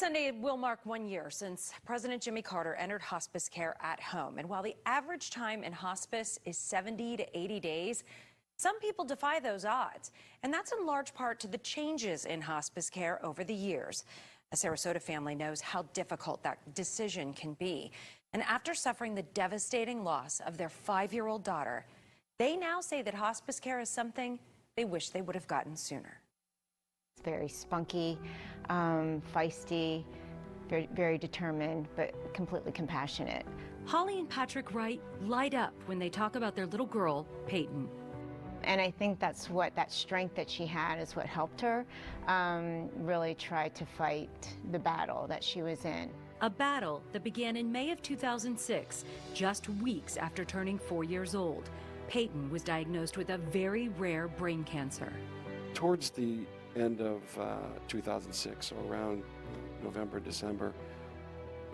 Sunday will mark 1 year since President Jimmy Carter entered hospice care at home. And while the average time in hospice is 70 to 80 days, some people defy those odds. And that's in large part to the changes in hospice care over the years. A Sarasota family knows how difficult that decision can be. And after suffering the devastating loss of their 5-year-old daughter, they now say that hospice care is something they wish they would have gotten sooner. It's very spunky, feisty, very determined, but completely compassionate. Holly and Patrick Wright light up when they talk about their little girl, Peyton. And I think that's what that strength that she had is what helped her really try to fight the battle that she was in. A battle that began in May of 2006, just weeks after turning 4 years old. Peyton was diagnosed with a very rare brain cancer. Towards the end of 2006, so around November, December,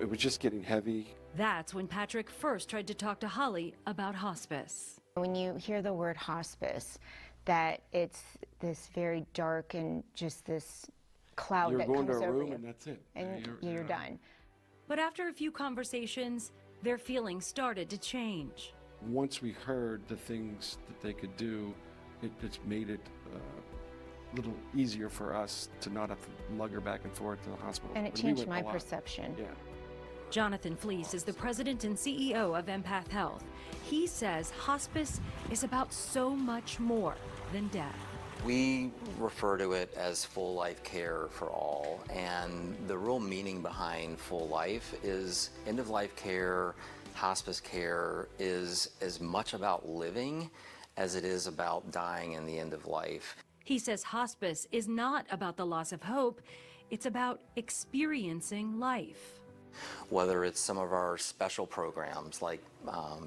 it was just getting heavy. That's when Patrick first tried to talk to Holly about hospice. When you hear the word hospice, that it's this very dark and just this cloud that comes over you. You're going to a room and that's it. And you're done. But after a few conversations, their feelings started to change. Once we heard the things that they could do, it's made it a little easier for us to not have to lug her back and forth to the hospital. And it changed my perception. Yeah. Jonathan Fleece is the president and CEO of Empath Health. He says hospice is about so much more than death. We refer to it as full life care for all, and the real meaning behind full life is end of life care. Hospice care is as much about living as it is about dying in the end of life. He says hospice is not about the loss of hope, it's about experiencing life. Whether it's some of our special programs like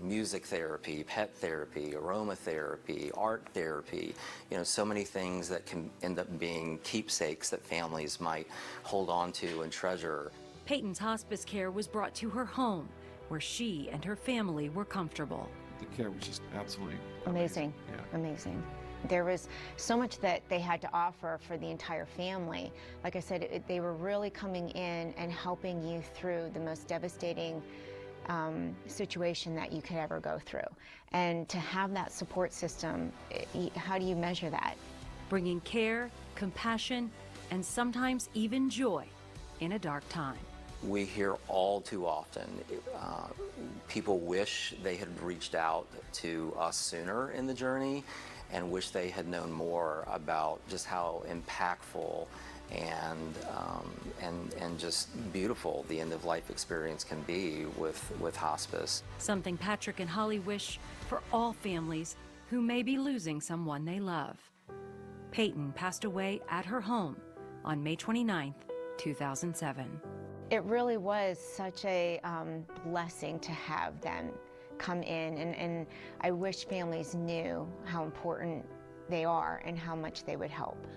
music therapy, pet therapy, aromatherapy, art therapy, so many things that can end up being keepsakes that families might hold on to and treasure. Peyton's hospice care was brought to her home, where she and her family were comfortable. The care was just absolutely amazing. Yeah. Amazing. There was so much that they had to offer for the entire family. Like I said, they were really coming in and helping you through the most devastating situation that you could ever go through. And to have that support system, how do you measure that? Bringing care, compassion, and sometimes even joy in a dark time. We hear all too often, people wish they had reached out to us sooner in the journey and wish they had known more about just how impactful and just beautiful the end of life experience can be with hospice. Something Patrick and Holly wish for all families who may be losing someone they love. Peyton passed away at her home on May 29th, 2007. It really was such a blessing to have them come in, and I wish families knew how important they are and how much they would help.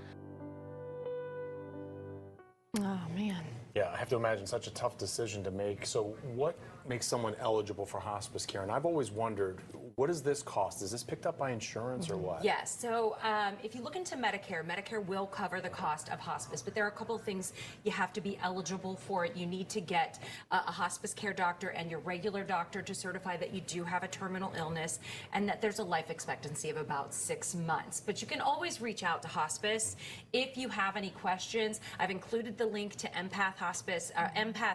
Oh, man. Yeah, I have to imagine such a tough decision to make. So what makes someone eligible for hospice care? And I've always wondered, what does this cost? Is this picked up by insurance or what? Yes, so if you look into Medicare, Medicare will cover the cost of hospice, but there are a couple of things you have to be eligible for it. You need to get a hospice care doctor and your regular doctor to certify that you do have a terminal illness and that there's a life expectancy of about 6 months. But you can always reach out to hospice if you have any questions. I've included the link to Empath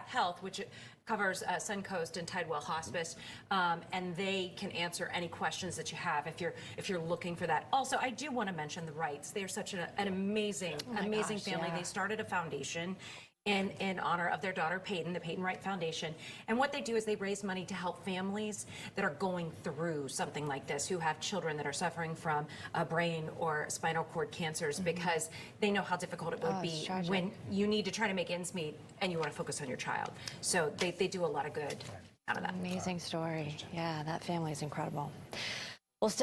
Health, which covers Suncoast and Tidewell Hospice, and they can answer any questions that you have if you're looking for that. Also, I do want to mention the Wrights. They're such an amazing family. Yeah. They started a foundation in honor of their daughter Peyton, the Peyton Wright Foundation. And what they do is they raise money to help families that are going through something like this, who have children that are suffering from brain or spinal cord cancers, because they know how difficult it would be when you need to try to make ends meet and you want to focus on your child. So they do a lot of good out of that. Amazing story. Yeah, that family is incredible.